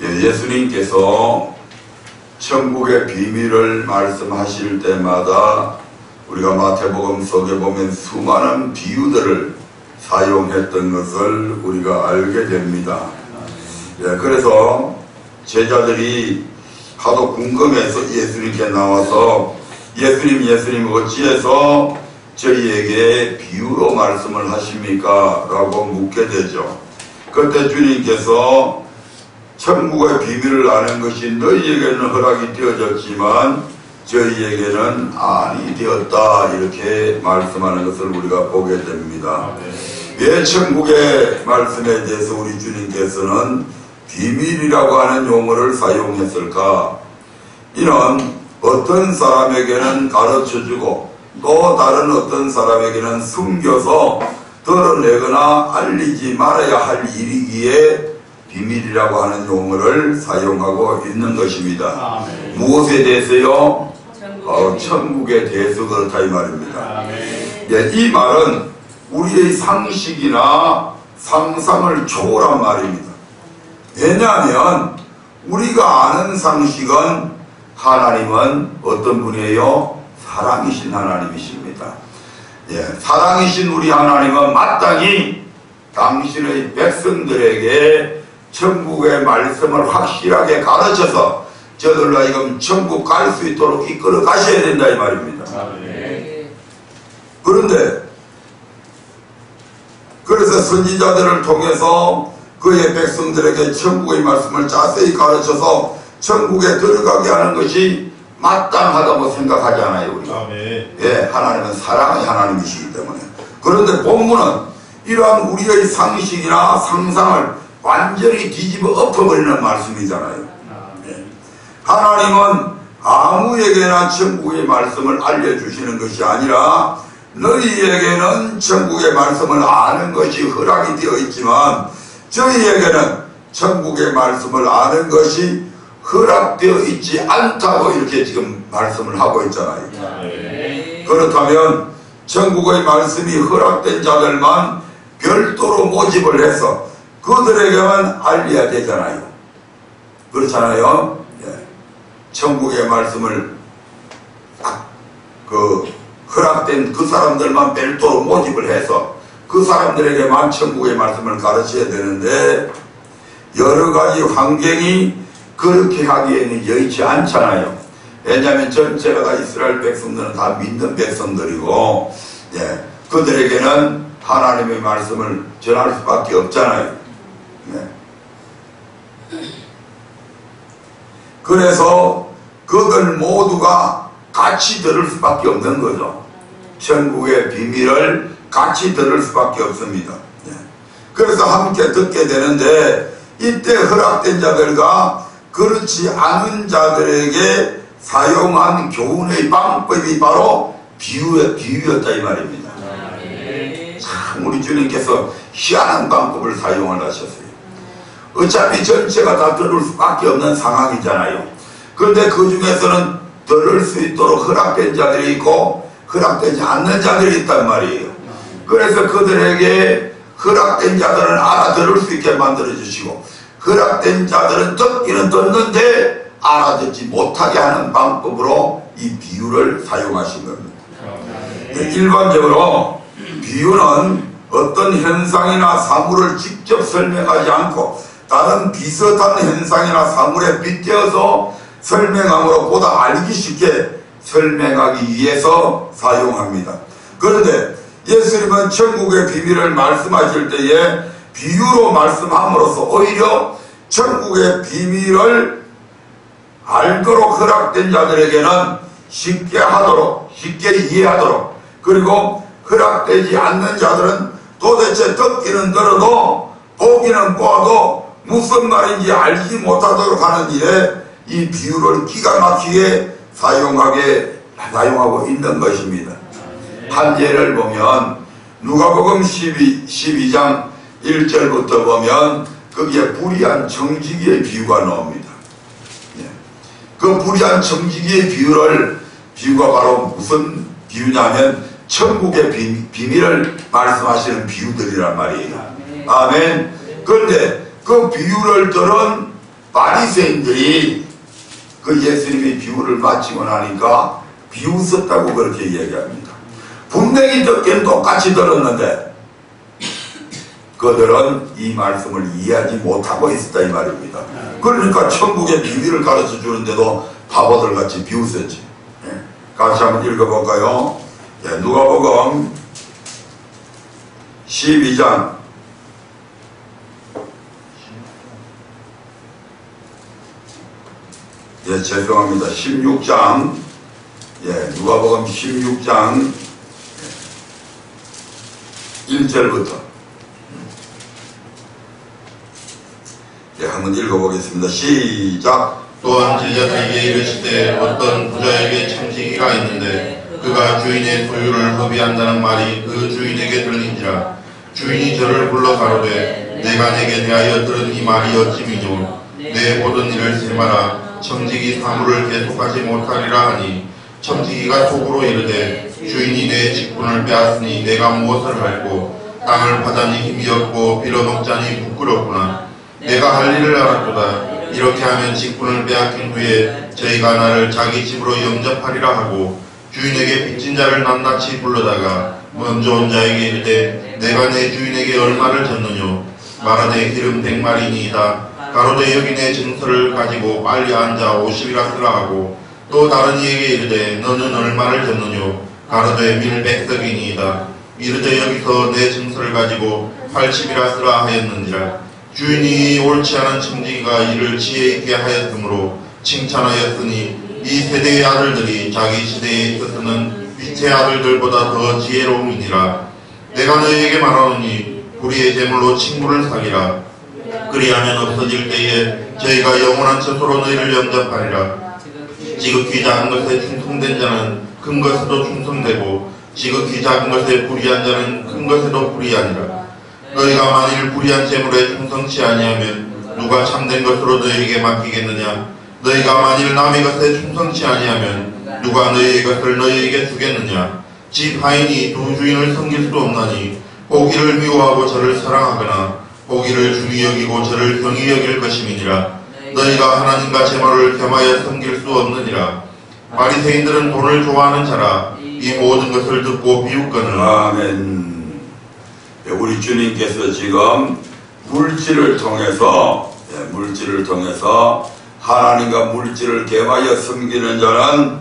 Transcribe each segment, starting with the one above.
예수님께서 천국의 비밀을 말씀하실 때마다 우리가 마태복음 속에 보면 수많은 비유들을 사용했던 것을 우리가 알게 됩니다. 그래서 제자들이 하도 궁금해서 예수님께 나와서 예수님 어찌해서 저희에게 비유로 말씀을 하십니까? 라고 묻게 되죠. 그때 주님께서 천국의 비밀을 아는 것이 너희에게는 허락이 되어졌지만 저희에게는 아니 되었다, 이렇게 말씀하는 것을 우리가 보게 됩니다. 왜 천국의 말씀에 대해서 우리 주님께서는 비밀이라고 하는 용어를 사용했을까? 이는 어떤 사람에게는 가르쳐주고 또 다른 어떤 사람에게는 숨겨서 드러내거나 알리지 말아야 할 일이기에 비밀이라고 하는 용어를 사용하고 있는 것입니다. 아멘. 무엇에 대해서요? 천국에 대해서 그렇다 이 말입니다. 이 말은 우리의 상식이나 상상을 초월한 말입니다. 왜냐하면 우리가 아는 상식은 하나님은 어떤 분이에요? 사랑이신 하나님이십니다. 사랑이신 우리 하나님은 마땅히 당신의 백성들에게 천국의 말씀을 확실하게 가르쳐서 저들로 하여금 천국 갈 수 있도록 이끌어 가셔야 된다 이 말입니다. 그런데 그래서 선지자들을 통해서 그의 백성들에게 천국의 말씀을 자세히 가르쳐서 천국에 들어가게 하는 것이 마땅하다고 생각하잖아요, 우리가. 하나님은 사랑의 하나님이시기 때문에. 그런데 본문은 이러한 우리의 상식이나 상상을 완전히 뒤집어 엎어버리는 말씀이잖아요. 하나님은 아무에게나 천국의 말씀을 알려주시는 것이 아니라 너희에게는 천국의 말씀을 아는 것이 허락이 되어 있지만 저희에게는 천국의 말씀을 아는 것이 허락되어 있지 않다고 이렇게 지금 말씀을 하고 있잖아요. 그렇다면 천국의 말씀이 허락된 자들만 별도로 모집을 해서 그들에게만 알려야 되잖아요. 그렇잖아요. 천국의 말씀을 허락된 그 사람들만 별도로 모집을 해서 그 사람들에게만 천국의 말씀을 가르쳐야 되는데 여러 가지 환경이 그렇게 하기에는 여의치 않잖아요. 왜냐하면 전체가 다 이스라엘 백성들은 다 믿는 백성들이고 그들에게는 하나님의 말씀을 전할 수밖에 없잖아요. 그래서 그들 모두가 같이 들을 수밖에 없는 거죠. 천국의 비밀을 같이 들을 수밖에 없습니다. 그래서 함께 듣게 되는데 이때 허락된 자들과 그렇지 않은 자들에게 사용한 교훈의 방법이 바로 비유였다 이 말입니다. 참 우리 주님께서 희한한 방법을 사용을 하셨어요. 어차피 전체가 다 들을 수밖에 없는 상황이잖아요. 그런데 그 중에서는 들을 수 있도록 허락된 자들이 있고 허락되지 않는 자들이 있단 말이에요. 그래서 그들에게 허락된 자들은 알아들을 수 있게 만들어주시고 허락된 자들은 듣기는 듣는데 알아듣지 못하게 하는 방법으로 이 비유를 사용하신 겁니다. 일반적으로 비유는 어떤 현상이나 사물을 직접 설명하지 않고 다른 비슷한 현상이나 사물에 빗대어서 설명함으로 보다 알기 쉽게 설명하기 위해서 사용합니다. 그런데 예수님은 천국의 비밀을 말씀하실 때에 비유로 말씀함으로써 오히려 천국의 비밀을 알도록 허락된 자들에게는 쉽게 하도록, 쉽게 이해하도록, 그리고 허락되지 않는 자들은 도대체 듣기는 들어도 보기는 보아도 무슨 말인지 알지 못하도록 하는 일에 이 비유를 기가 막히게 사용하고 있는 것입니다. 한 예를 보면 누가복음 12장 1절부터 보면 거기에 불의한 청지기의 비유가 나옵니다. 그 불의한 청지기의 비유가 바로 무슨 비유냐면 천국의 비밀을 말씀하시는 비유들이란 말이에요. 아멘. 그런데 그 비유를 들은 바리새인들이 그 예수님이 비유를 마치고 나니까 비웃었다고 그렇게 이야기합니다. 분명히 듣기는 똑같이 들었는데 그들은 이 말씀을 이해하지 못하고 있었다 이 말입니다. 그러니까 천국의 비밀을 가르쳐 주는데도 바보들 같이 비웃었지. 같이 한번 읽어볼까요? 누가복음 12장 16장 누가복음 16장 1절부터 한번 읽어보겠습니다. 시작. 또한 제자들에게 이르시되 어떤 부자에게 청지기가 있는데 그가 주인의 소유를 허비한다는 말이 그 주인에게 들린지라. 주인이 저를 불러 가로되 내가 내게 대하여 들은 이 말이 어찌미뇨. 내 모든 일을 세마라. 청지기 사물을 계속하지 못하리라 하니 청지기가 속으로 이르되 주인이 내 직분을 빼앗으니 내가 무엇을 할꼬. 땅을 파자니 힘이 없고 빌어먹자니 부끄럽구나. 내가 할 일을 알았도다. 이렇게 하면 직분을 빼앗긴 후에 저희가 나를 자기 집으로 영접하리라 하고 주인에게 빚진 자를 낱낱이 불러다가 먼저 온 자에게 이르되 내가 내 주인에게 얼마를 졌느뇨. 말하되 기름 100마리니이다. 가로되 여기 내 증서를 가지고 빨리 앉아 50이라 쓰라 하고 또 다른 이에게 이르되 너는 얼마를 졌느뇨. 가로되 밀 100석이니이다. 이르되 여기서 내 증서를 가지고 80이라 쓰라 하였는지라. 주인이 옳지 않은 청지기가 이를 지혜 있게 하였으므로 칭찬하였으니 이 세대의 아들들이 자기 시대에 있어서는 빛의 아들들보다 더 지혜로움이니라. 내가 너희에게 말하노니 불의의 재물로 친구를 사귀라. 그리하면 없어질 때에 저희가 영원한 처소로 너희를 영접하리라. 지극히 작은 것에 충성된 자는 큰 것에도 충성되고 지극히 작은 것에 불의한 자는 큰 것에도 불의하니라. 너희가 만일 불의한 재물에 충성치 아니하면 누가 참된 것으로 너희에게 맡기겠느냐. 너희가 만일 남의 것에 충성치 아니하면 누가 너희의 것을 너희에게 주겠느냐. 집 하인이 두 주인을 섬길 수 없나니 보기를 미워하고 저를 사랑하거나 보기를 중히 여기고 저를 경히 여길 것임이니라. 너희가 하나님과 재물을 겸하여 섬길 수 없느니라. 바리새인들은 돈을 좋아하는 자라. 이 모든 것을 듣고 비웃거늘. 아멘. 우리 주님께서 지금 물질을 통해서 하나님과 물질을 겸하여 섬기는 자는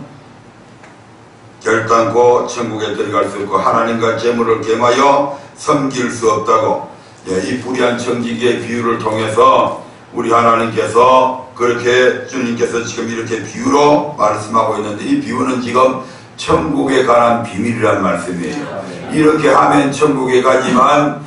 결단코 천국에 들어갈 수 없고 하나님과 재물을 겸하여 섬길 수 없다고 이 불의한 청지기의 비유를 통해서 우리 하나님께서 그렇게 주님께서 지금 이렇게 비유로 말씀하고 있는데 이 비유는 지금 천국에 관한 비밀이란 말씀이에요. 이렇게 하면 천국에 가지만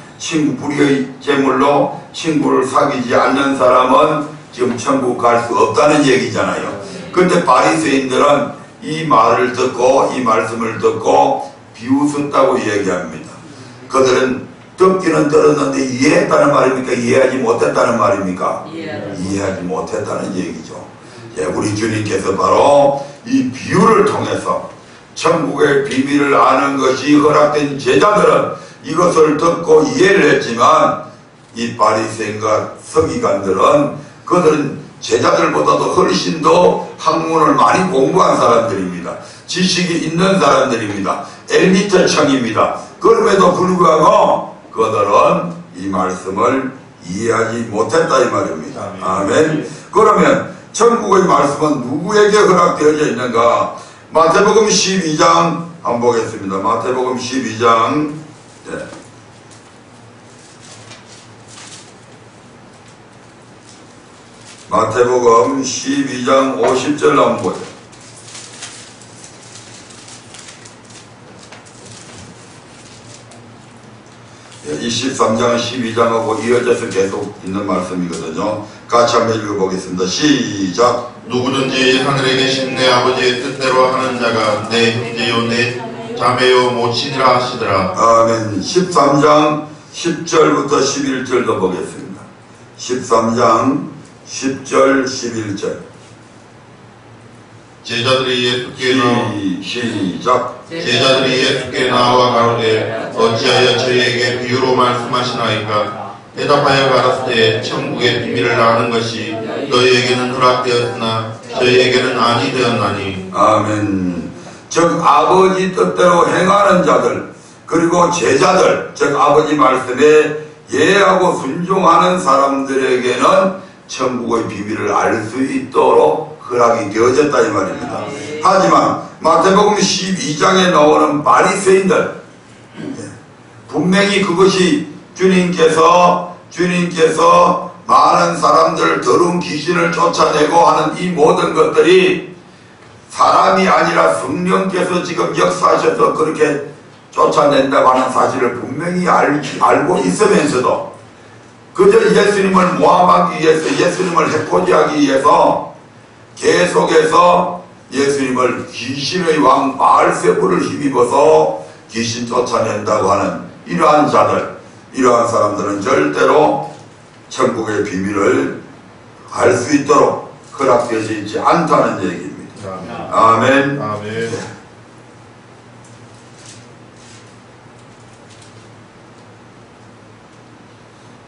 불의의 재물로 친구를 사귀지 않는 사람은 지금 천국 갈 수 없다는 얘기잖아요. 그런데 바리새인들은 이 말을 듣고 이 말씀을 듣고 비웃었다고 얘기합니다. 그들은 듣기는 들었는데 이해했다는 말입니까? 이해하지 못했다는 말입니까? 이해하지 못했다는 얘기죠. 우리 주님께서 바로 이 비유를 통해서 천국의 비밀을 아는 것이 허락된 제자들은 이것을 듣고 이해를 했지만 이 바리새인과 서기관들은 그들은 제자들보다도 훨씬 더 학문을 많이 공부한 사람들입니다. 지식이 있는 사람들입니다. 엘리트층입니다. 그럼에도 불구하고 그들은 이 말씀을 이해하지 못했다 이 말입니다. 아멘. 그러면 천국의 말씀은 누구에게 허락되어져 있는가? 마태복음 12장 한번 보겠습니다. 마태복음 12장 마태복음 12장 50절 한번 보세요. 23장 12장하고 이어져서 계속 있는 말씀이거든요. 같이 한번 읽어보겠습니다. 시작. 누구든지 하늘에 계신 내 아버지의 뜻대로 하는 자가 내 형제요 내 자매요 모친이라 하시더라. 아멘. 13장 10절부터 11절도 보겠습니다. 13장 10절 11절 제자들이 예수께 시작. 제자들이 예수께 나와 가로되 어찌하여 저희에게 비유로 말씀하시나이까. 대답하여 가라사대 천국의 비밀을 아는 것이 너희에게는 허락되었으나 저희에게는 아니 되었나니. 아멘. 즉 아버지 뜻대로 행하는 자들 그리고 제자들 즉 아버지 말씀에 예하고 순종하는 사람들에게는 천국의 비밀을 알 수 있도록 허락이 되어졌다 이 말입니다. 하지만 마태복음 12장에 나오는 바리새인들 분명히 그것이 주님께서 많은 사람들 더러운 귀신을 쫓아내고 하는 이 모든 것들이 사람이 아니라 성령께서 지금 역사하셔서 그렇게 쫓아낸다고 하는 사실을 분명히 알고 있으면서도 그저 예수님을 모함하기 위해서 예수님을 해코지하기 위해서 계속해서 예수님을 귀신의 왕 바알세불을 힘입어서 귀신 쫓아낸다고 하는 이러한 자들 이러한 사람들은 절대로 천국의 비밀을 알 수 있도록 허락되어져 있지 않다는 얘기입니다. 아멘. 아멘.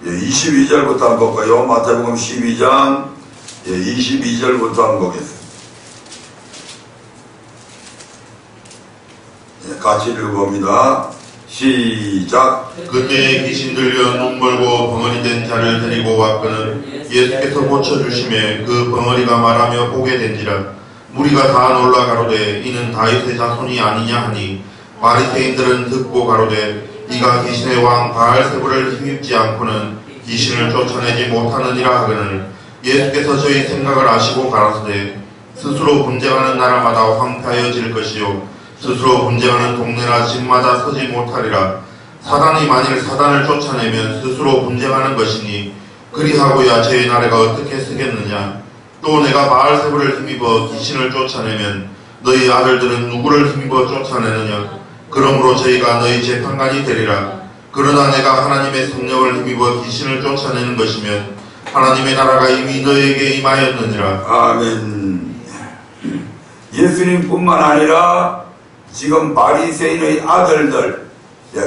22절부터 한번 볼까요? 마태복음 12장 22절부터 한번 보겠습니다. 같이 읽어봅니다. 시작. 그때 귀신 들려 눈 멀고 벙어리 된 자를 데리고 왔거늘 예수께서 고쳐주심에 그 벙어리가 말하며 보게 된지라. 무리가 다 놀라 가로되 이는 다윗의 자손이 아니냐 하니 바리새인들은 듣고 가로되 이가 귀신의 왕 바알세불을 힘입지 않고는 귀신을 쫓아내지 못하느니라 하거늘 예수께서 저희 생각을 아시고 가라사대 스스로 분쟁하는 나라마다 황폐하여질 것이요 스스로 분쟁하는 동네나 집마다 서지 못하리라. 사단이 만일 사단을 쫓아내면 스스로 분쟁하는 것이니 그리하고야 제 나라가 어떻게 서겠느냐. 또 내가 바알세불을 힘입어 귀신을 쫓아내면 너희 아들들은 누구를 힘입어 쫓아내느냐. 그러므로 저희가 너희 재판관이 되리라. 그러나 내가 하나님의 성령을 힘입어 귀신을 쫓아내는 것이면 하나님의 나라가 이미 너희에게 임하였느니라. 아멘. 예수님뿐만 아니라 지금 바리새인의 아들들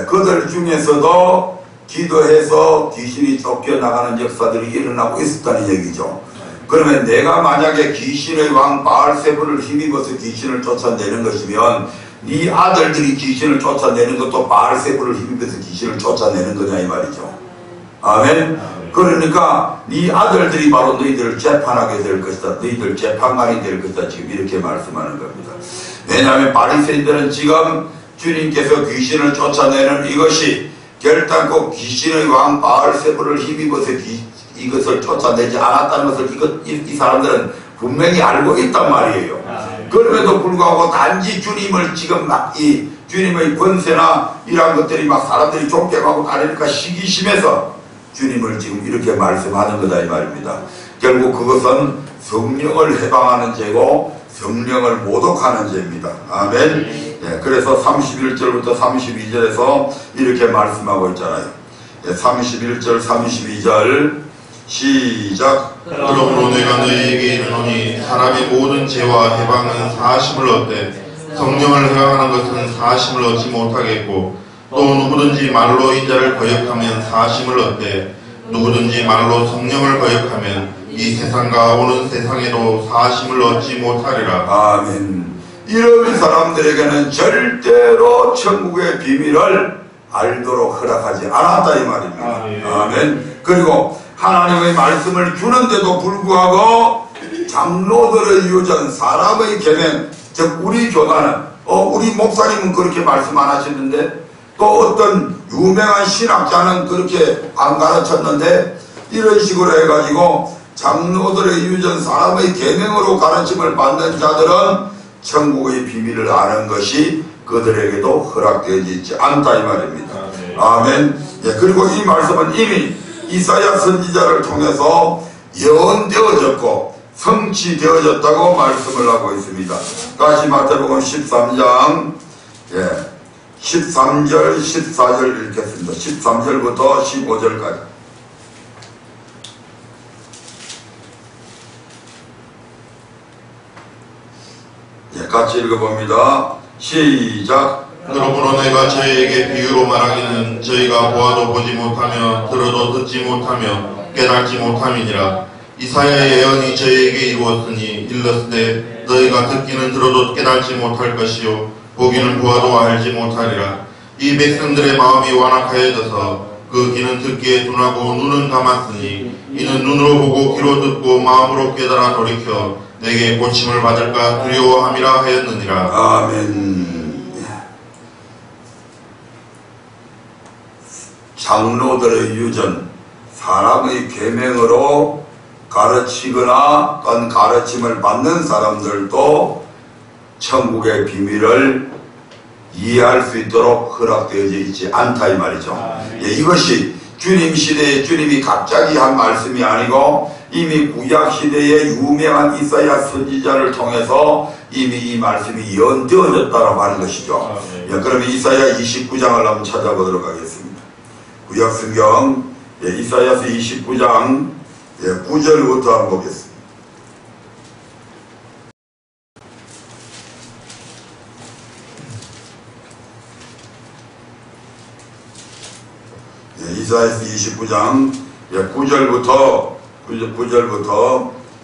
그들 중에서도 기도해서 귀신이 쫓겨나가는 역사들이 일어나고 있었다는 얘기죠. 그러면 내가 만약에 귀신의 왕 바알세불을 힘입어서 귀신을 쫓아내는 것이면 네 아들들이 귀신을 쫓아내는 것도 바알세불을 힘입어서 귀신을 쫓아내는 거냐 이 말이죠. 아멘. 그러니까 네 아들들이 바로 너희들을 재판하게 될 것이다. 너희들 재판관이 될 것이다. 지금 이렇게 말씀하는 겁니다. 왜냐하면 바리새인들은 지금 주님께서 귀신을 쫓아내는 이것이 결단코 귀신의 왕 바알세불을 힘입어서 이것을 쫓아내지 않았다는 것을 이 사람들은 분명히 알고 있단 말이에요. 그럼에도 불구하고 단지 주님을 지금 막 이 주님의 권세나 이러한 것들이 막 사람들이 존경하고 다니니까 시기심에서 주님을 지금 이렇게 말씀하는 거다 이 말입니다. 결국 그것은 성령을 해방하는 죄고 성령을 모독하는 죄입니다. 아멘. 그래서 31절부터 32절에서 이렇게 말씀하고 있잖아요. 31절 32절 시작. 그러므로 내가 너희에게 이르노니 사람의 모든 죄와 해방은 사하심을 얻되 성령을 해방하는 것은 사하심을 얻지 못하겠고 또 누구든지 말로 인자를 거역하면 사하심을 얻되 누구든지 말로 성령을 거역하면 이 세상과 오는 세상에도 사하심을 얻지 못하리라. 아멘. 이런 사람들에게는 절대로 천국의 비밀을 알도록 허락하지 않았다 이 말입니다. 아멘. 그리고 하나님의 말씀을 주는데도 불구하고 장로들의 유전 사람의 계명 즉 우리 교단은 우리 목사님은 그렇게 말씀 안 하시는데 또 어떤 유명한 신학자는 그렇게 안 가르쳤는데 이런 식으로 해가지고 장로들의 유전 사람의 계명으로 가르침을 받는 자들은 천국의 비밀을 아는 것이 그들에게도 허락되지 있지 않다 이 말입니다. 아멘. 그리고 이 말씀은 이미 이사야 선지자를 통해서 예언되어졌고 성취되어졌다고 말씀을 하고 있습니다. 다시 마태복음 13장 13절 14절 읽겠습니다. 13절부터 15절까지 같이 읽어봅니다. 시작. 그러므로 내가 저희에게 비유로 말하기는 저희가 보아도 보지 못하며 들어도 듣지 못하며 깨달지 못함이니라. 이사야의 예언이 저희에게 이루었으니 일렀으되 너희가 듣기는 들어도 깨달지 못할 것이요 보기는 보아도 알지 못하리라. 이 백성들의 마음이 완악하여져서 그 귀는 듣기에 둔하고 눈은 감았으니 이는 눈으로 보고 귀로 듣고 마음으로 깨달아 돌이켜 내게 고침을 받을까 두려워함이라 하였느니라. 아멘. 장로들의 유전, 사람의 계명으로 가르치거나 또는 가르침을 받는 사람들도 천국의 비밀을 이해할 수 있도록 허락되어져 있지 않다 이 말이죠. 예, 이것이 주님 시대에 주님이 갑자기 한 말씀이 아니고 이미 구약 시대의 유명한 이사야 선지자를 통해서 이미 이 말씀이 예언되어졌다고 하는 것이죠. 예, 그러면 이사야 29장을 한번 찾아보도록 하겠습니다. 구약 성경 이사야서 29장 9절부터 한번 보겠습니다. 이사야서 29장 9절부터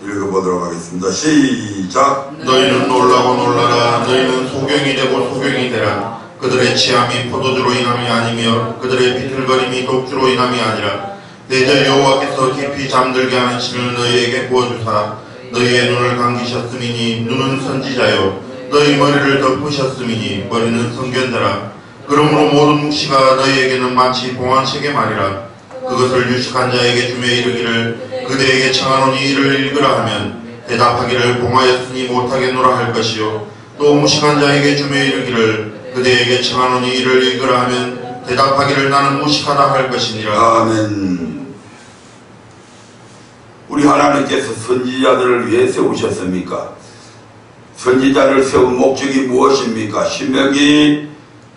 읽어보도록 하겠습니다. 시작. 너희는 놀라고 놀라라. 너희는 소경이 되고 소경이 되라. 그들의 취함이 포도주로 인함이 아니며 그들의 비틀거림이 독주로 인함이 아니라 내저 여호와께서 깊이 잠들게 하는 신을 너희에게 부어주사 너희의 눈을 감기셨음이니 눈은 선지자요 너희 머리를 덮으셨음이니 머리는 성견자라. 그러므로 모든 묵시가 너희에게는 마치 봉황책의 말이라. 그것을 유식한 자에게 주며 이르기를 그대에게 청하노니 이를 읽으라 하면 대답하기를 봉하였으니 못하겠노라 할 것이요 또 무식한 자에게 주며 이르기를 그대에게 청하노니 이를 읽으라 하면 대답하기를 나는 무식하다 할 것이니라. 아멘. 우리 하나님께서 선지자들을 왜 세우셨습니까? 선지자를 세운 목적이 무엇입니까? 신명기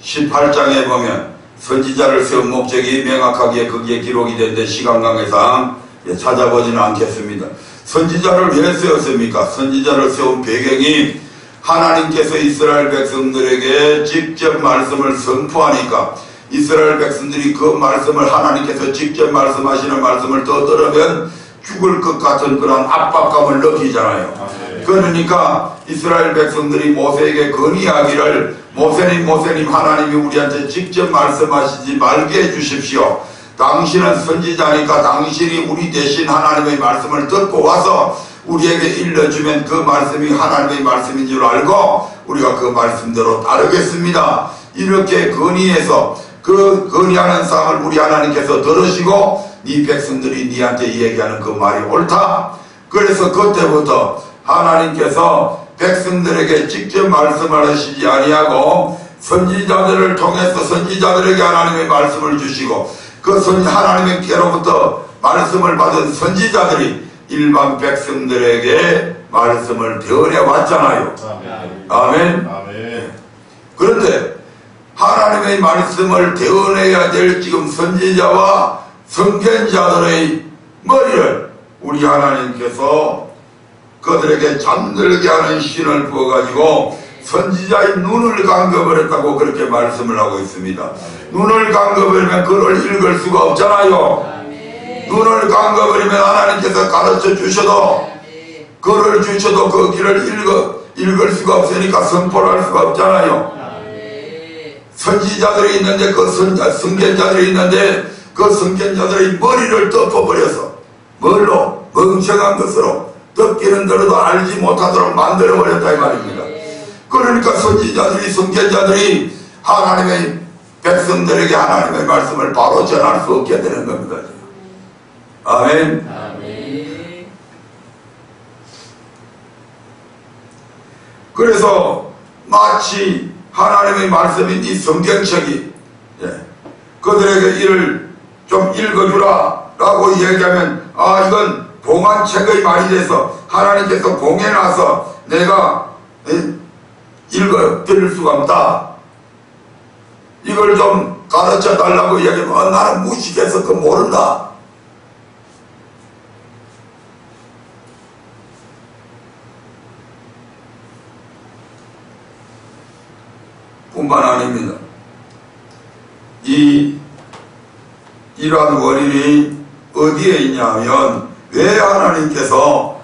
18장에 보면 선지자를 세운 목적이 명확하게 거기에 기록이 된데 시간 관계상 찾아보지는 않겠습니다. 선지자를 왜 세웠습니까? 선지자를 세운 배경이 하나님께서 이스라엘 백성들에게 직접 말씀을 선포하니까 이스라엘 백성들이 그 말씀을 하나님께서 직접 말씀하시는 말씀을 더 들으면 죽을 것 같은 그런 압박감을 느끼잖아요. 그러니까 이스라엘 백성들이 모세에게 건의하기를 모세님 하나님이 우리한테 직접 말씀하시지 말게 해주십시오. 당신은 선지자니까 당신이 우리 대신 하나님의 말씀을 듣고 와서 우리에게 일러주면 그 말씀이 하나님의 말씀인 줄 알고 우리가 그 말씀대로 따르겠습니다. 이렇게 건의해서 그 건의하는 사람을 우리 하나님께서 들으시고 네 백성들이 네한테 얘기하는 그 말이 옳다. 그래서 그때부터 하나님께서 백성들에게 직접 말씀을 하시지 아니하고 선지자들을 통해서 선지자들에게 하나님의 말씀을 주시고 그 하나님께로부터 말씀을 받은 선지자들이 일반 백성들에게 말씀을 대언해 왔잖아요. 아멘. 아멘. 그런데 하나님의 말씀을 대언해야 될 지금 선지자와 선견자들의 머리를 우리 하나님께서 그들에게 잠들게 하는 신을 부어가지고 선지자의 눈을 감겨버렸다고 그렇게 말씀을 하고 있습니다. 눈을 감겨버리면 글을 읽을 수가 없잖아요. 눈을 감겨버리면 하나님께서 가르쳐 주셔도 글을 주셔도 그 길을 읽을 수가 없으니까 선포를 할 수가 없잖아요. 선지자들이 있는데 그 선견자들이 있는데 그 선견자들의 머리를 덮어버려서 뭘로? 멍청한 것으로 듣기는 들어도 알지 못하도록 만들어버렸다 이 말입니다. 그러니까 선지자들이 선견자들이 하나님의 백성들에게 하나님의 말씀을 바로 전할 수 없게 되는 겁니다. 아멘. 아멘. 그래서 마치 하나님의 말씀인 이 성경책이 그들에게 이를 좀 읽어주라 라고 얘기하면 아 이건 봉안책의 말이 돼서 하나님께서 봉해놔서 내가 읽어 드릴 수가 없다. 이걸 좀 가르쳐 달라고 얘기하면 나는 무식해서 그거 모른다. 뿐만 아닙니다. 이러한 원인이 어디에 있냐면, 왜 하나님께서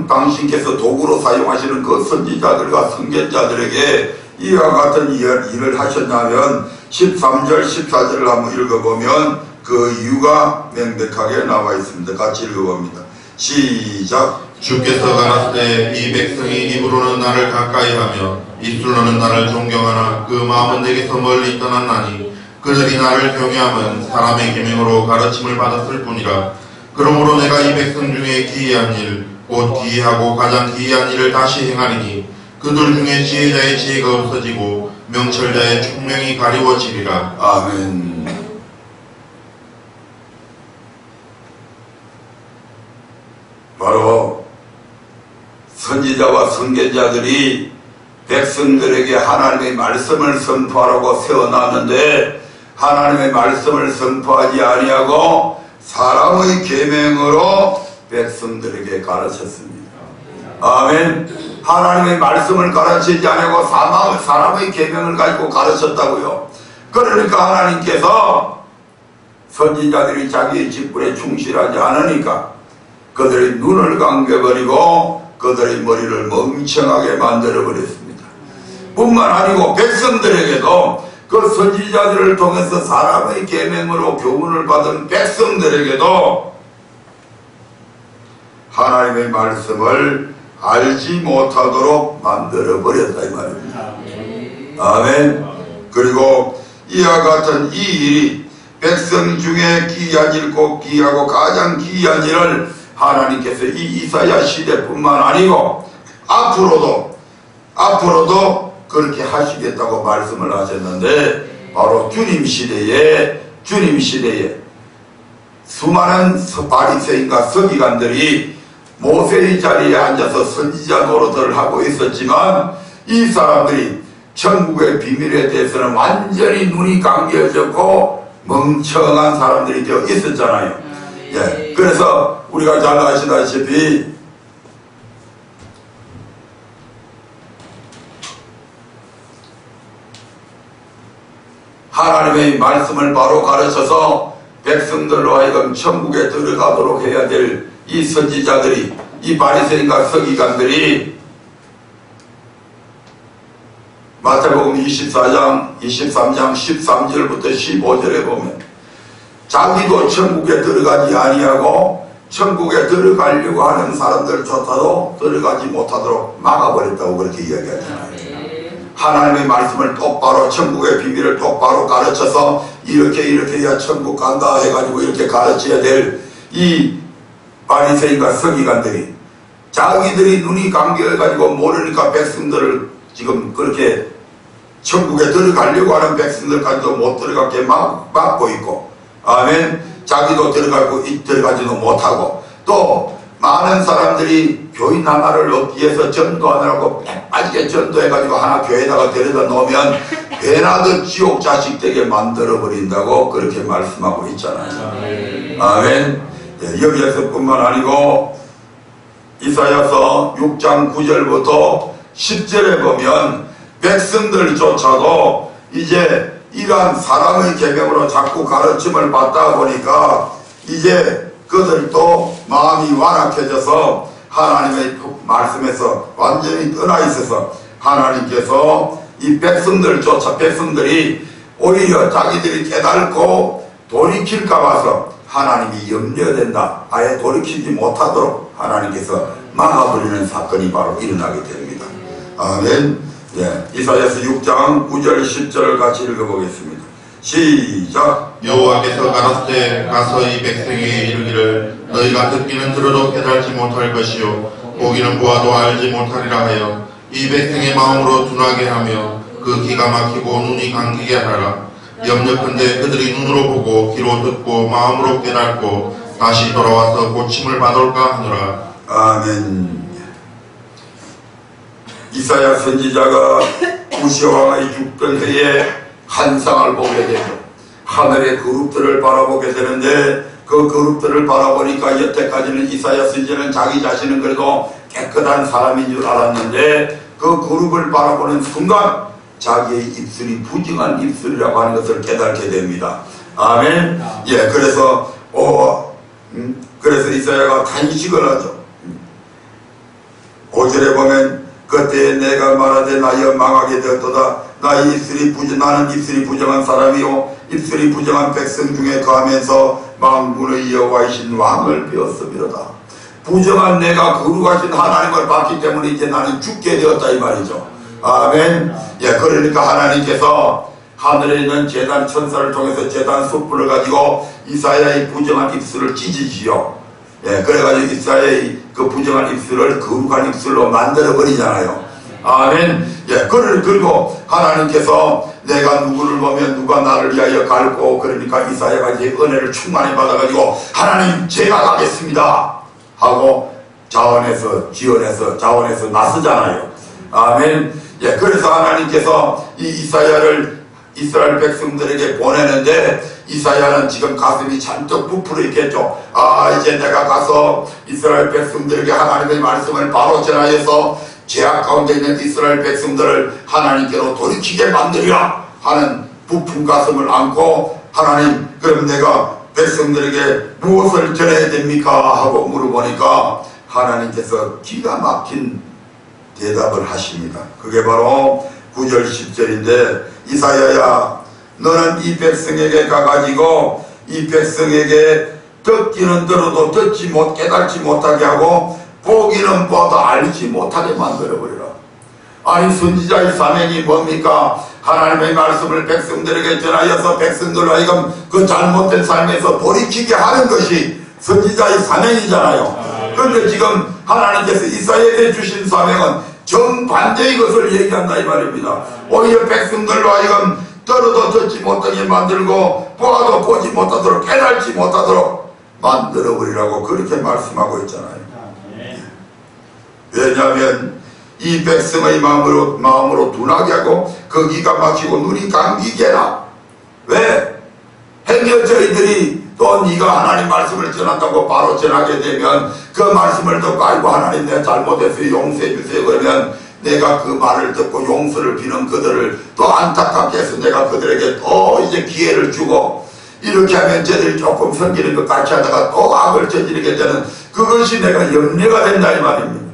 당신께서 도구로 사용하시는 그 선지자들과 선견자들에게 이와 같은 일을 하셨냐면 13절 14절을 한번 읽어보면 그 이유가 명백하게 나와 있습니다. 같이 읽어봅니다. 시작. 주께서 가라사대 이 백성이 입으로는 나를 가까이하며 입술로는 나를 존경하나 그 마음은 내게서 멀리 떠났나니 그들이 나를 경외함은 사람의 계명으로 가르침을 받았을 뿐이라. 그러므로 내가 이 백성 중에 기이한 일 곧 기이하고 가장 기이한 일을 다시 행하리니 그들 중에 지혜자의 지혜가 없어지고 명철자의 총명이 가리워지리라. 아멘. 바로 선지자와 선견자들이 백성들에게 하나님의 말씀을 선포하라고 세워놨는데 하나님의 말씀을 선포하지 아니하고 사람의 계명으로 백성들에게 가르쳤습니다. 아멘. 하나님의 말씀을 가르치지 아니하고 사람의 계명을 가지고 가르쳤다고요. 그러니까 하나님께서 선지자들이 자기의 직분에 충실하지 않으니까 그들의 눈을 감겨버리고 그들의 머리를 멍청하게 만들어버렸습니다. 뿐만 아니고 백성들에게도 그 선지자들을 통해서 사람의 계명으로 교훈을 받은 백성들에게도 하나님의 말씀을 알지 못하도록 만들어버렸다 이 말입니다. 아멘. 그리고 이와 같은 이 일이 백성 중에 기이한 일 곧 기이하고 가장 기이한 일을 하나님께서 이 이사야 시대뿐만 아니고 앞으로도 그렇게 하시겠다고 말씀을 하셨는데 바로 주님 시대에 수많은 바리새인과 서기관들이 모세의 자리에 앉아서 선지자 노릇을 하고 있었지만 이 사람들이 천국의 비밀에 대해서는 완전히 눈이 감겨졌고 멍청한 사람들이 되어 있었잖아요. 예, 그래서 우리가 잘 아시다시피 하나님의 말씀을 바로 가르쳐서 백성들로 하여금 천국에 들어가도록 해야 될 이 선지자들이, 이 바리새인과 서기관들이 마태복음 23장 13절부터 15절에 보면 자기도 천국에 들어가지 아니하고 천국에 들어가려고 하는 사람들조차도 들어가지 못하도록 막아버렸다고 그렇게 이야기하잖아요. 하나님의 말씀을 똑바로 천국의 비밀을 똑바로 가르쳐서 이렇게 해야 천국 간다 해가지고 이렇게 가르쳐야 될 이 바리새인과 서기관들이 자기들이 눈이 감겨가지고 모르니까 백성들을 지금 그렇게 천국에 들어가려고 하는 백성들까지도 못 들어가게 막고 있고, 아멘. 자기도 들어가지도 못하고, 또 많은 사람들이 교인 하나를 얻기 위해서 전도하느라고 빠지게 전도해가지고 하나 교회에다가 데려다 놓으면 배나 더 지옥 자식 되게 만들어버린다고 그렇게 말씀하고 있잖아요. 아멘. 예, 여기에서 뿐만 아니고 이사야서 6장 9절부터 10절에 보면 백성들조차도 이제 이러한 사람의 계명으로 자꾸 가르침을 받다 보니까 이제 그들도 마음이 완악해져서 하나님의 말씀에서 완전히 떠나 있어서 하나님께서 이 백성들이 오히려 자기들이 깨닫고 돌이킬까 봐서 하나님이 염려된다, 아예 돌이키지 못하도록 하나님께서 막아버리는 사건이 바로 일어나게 됩니다. 아멘. 예, 이사야서 6장 9절 10절을 같이 읽어보겠습니다. 시작. 여호와께서 가라사대 가서 이 백성에게 이르기를 너희가 듣기는 들어도 깨달지 못할 것이요 보기는 보아도 알지 못하리라 하여 이 백성의 마음으로 둔하게 하며 그 기가 막히고 눈이 감기게 하라. 염려컨대 그들이 눈으로 보고 귀로 듣고 마음으로 깨닫고 다시 돌아와서 고침을 받을까 하노라. 아멘. 이사야 선지자가 우시아왕의 죽던 해에 환상을 보게 되죠. 하늘의 그룹들을 바라보게 되는데 그 그룹들을 바라보니까 여태까지는 이사야 선지자는 자기 자신은 그래도 깨끗한 사람인 줄 알았는데 그 그룹을 바라보는 순간 자기의 입술이 부정한 입술이라고 하는 것을 깨닫게 됩니다. 아멘. 예, 그래서 그래서 이사야가 탄식을 하죠. 5절에 보면 그때 내가 말하되 나여 망하게 되었도다. 나는 입술이 부정한 사람이요 입술이 부정한 백성 중에 거하면서 만군의 여호와이신 왕을 배웠음이로다. 부정한 내가 거룩하신 하나님을 봤기 때문에 이제 나는 죽게 되었다 이 말이죠. 아멘. 예, 그러니까 하나님께서 하늘에 있는 제단 천사를 통해서 제단 숯불을 가지고 이사야의 부정한 입술을 찢으시오. 예, 그래가지고 이사야의 그 부정한 입술을 거룩한 입술로 만들어 버리잖아요. 아멘. 예, 그리고 하나님께서 내가 누구를 보면 누가 나를 위하여 갈고, 그러니까 이사야가 이제 은혜를 충만히 받아가지고 하나님 제가 가겠습니다 하고 자원해서 나서잖아요. 아멘. 예, 그래서 하나님께서 이 이사야를 이스라엘 백성들에게 보내는데 이사야는 지금 가슴이 잔뜩 부풀어 있겠죠. 아, 이제 내가 가서 이스라엘 백성들에게 하나님의 말씀을 바로 전하여서 죄악 가운데 있는 이스라엘 백성들을 하나님께로 돌이키게 만들려 하는 부푼 가슴을 안고, 하나님 그럼 내가 백성들에게 무엇을 전해야 됩니까 하고 물어보니까 하나님께서 기가 막힌 대답을 하십니다. 그게 바로 9절 10절인데 이사야야 너는 이 백성에게 가가지고 이 백성에게 듣기는 들어도 깨닫지 못하게 하고 보기는 봐도 알지 못하게 만들어버리라. 아니 선지자의 사명이 뭡니까? 하나님의 말씀을 백성들에게 전하여서 백성들로 하여금 그 잘못된 삶에서 돌이키게 하는 것이 선지자의 사명이잖아요. 그런데 지금 하나님께서 이사야에게 주신 사명은 정반대의 것을 얘기한다 이 말입니다. 오히려 백성들로 하여금 들어도 듣지 못하게 만들고 보아도 보지 못하도록 깨달지 못하도록 만들어버리라고 그렇게 말씀하고 있잖아요. 왜냐하면 이 백성의 마음으로 둔하게 하고 거기가 막히고 눈이 감기게 해라. 왜? 행여 저희들이 또 네가 하나님 말씀을 전한다고 바로 전하게 되면 그 말씀을 듣고 아이고 하나님 내가 잘못했어요 용서해 주세요 그러면 내가 그 말을 듣고 용서를 비는 그들을 또 안타깝게 해서 내가 그들에게 또 이제 기회를 주고 이렇게 하면 저들이 조금 섬기는 것 같이 하다가 또 악을 저지르게 되는 그것이 내가 염려가 된다 이 말입니다.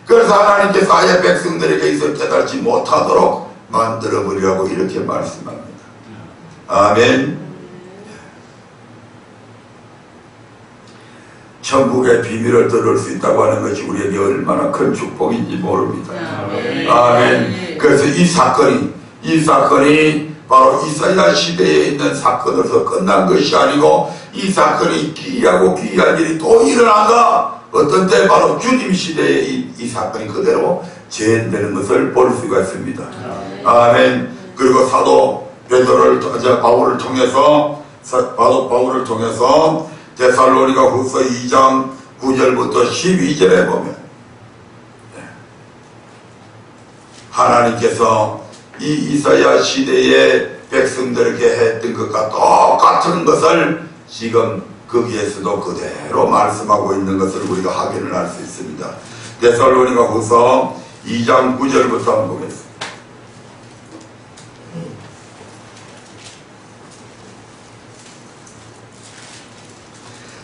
그래서 하나님께서 아예 백성들에게 있어 깨달지 못하도록 만들어버리라고 이렇게 말씀합니다. 아멘. 천국의 비밀을 들을 수 있다고 하는 것이 우리에게 얼마나 큰 축복인지 모릅니다. 아멘. 그래서 이 사건이 바로 이사야 시대에 있는 사건으로서 끝난 것이 아니고 이 사건이 기이하고 기이한 일이 또 일어난다. 어떤 때 바로 주님 시대에 이 사건이 그대로 재현되는 것을 볼 수가 있습니다. 아멘. 그리고 사도 바울을 통해서 데살로니가 후서 2장 9절부터 12절에 보면 하나님께서 이 이사야 시대의 백성들에게 했던 것과 똑같은 것을 지금 거기에서도 그대로 말씀하고 있는 것을 우리가 확인을 할 수 있습니다. 데살로니가 후서 2장 9절부터 한번 보겠습니다.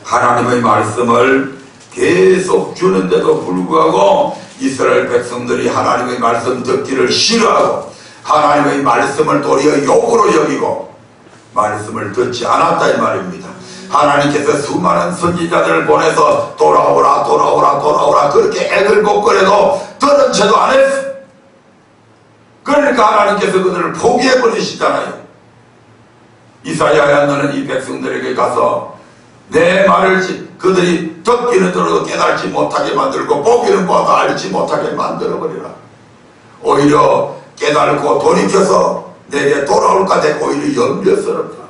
하나님의 말씀을 계속 주는데도 불구하고 이스라엘 백성들이 하나님의 말씀 듣기를 싫어하고 하나님의 말씀을 도리어 욕으로 여기고 말씀을 듣지 않았다 이 말입니다. 하나님께서 수많은 선지자들을 보내서 돌아오라 그렇게 애들복거려도 들은 채도 안 했어. 그러니까 하나님께서 그들을 포기해버리시잖아요. 이사야야 너는 이 백성들에게 가서 내 말을 그들이 듣기는 들어도 깨달지 못하게 만들고 보기는 봐도 알지 못하게 만들어버리라. 오히려 깨달고 돌이켜서 내게 돌아올까 되고 오히려 염려스럽다.